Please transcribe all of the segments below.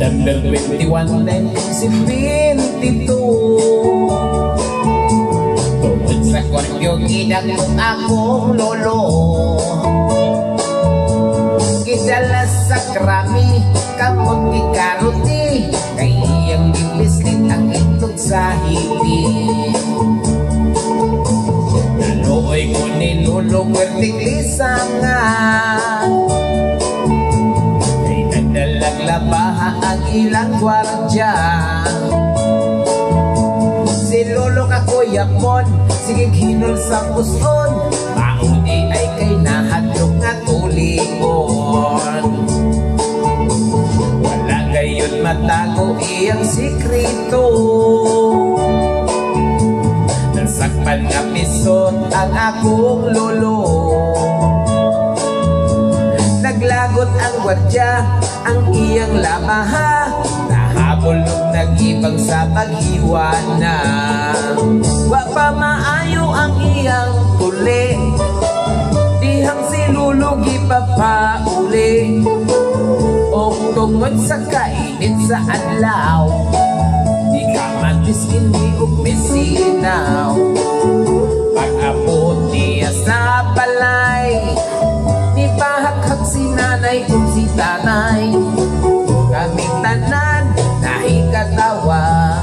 November 21, 1972, tungkol sa koryo ginagod akong lolo. Kidalas sa krami, kamot kikaruti, kay iyang gipislit ang itog sa hipin. Naluoy ko ni Lolo Puerting lisangan, kay nagdalag labaha ang ilang gwardya. Si Lolo kakuyapon, sige hinol sa puson, mauni ay kay nahadlok nga tulingon. Wala gayon matago iyang sikrito, nasakpan nga pisot ang akong lolo. Naglagot ang gwardya, ang iyang labaha, nahabol nung nag-ibang sa paghiwana. Wa pa maayo ang iyang tuli, dihang si Lolo gipapauli. O tungod sa kainit sa adlaw, di ka matiskin ni umisinaw. Pag-abot niya sa balay, ni pahakhak si nanay kung si tanay. Kaming tanan nahikatawa,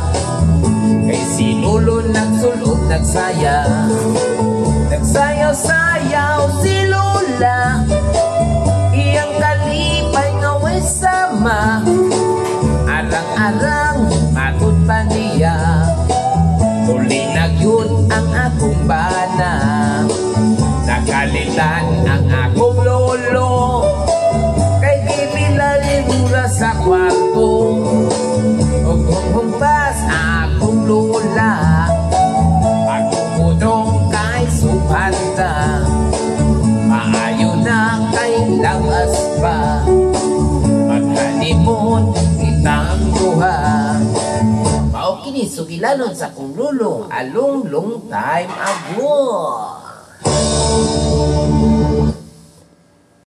kay si Lolo nagsulog nagsaya. Nagsayaw-sayaw si Lola, iyang kalipay nga way sama. Arang-arang matod pa niya, tuli na yun ang akong bana. Nakalitan ang akong lolo, kay gibilali mura sa kwarto. O kung humpas akong lola, pagpupudong kay supanta, maayo na kay lawas pa, maghanimon kitang duha. Mao kini sugilanon sa akong lolo a long time ago.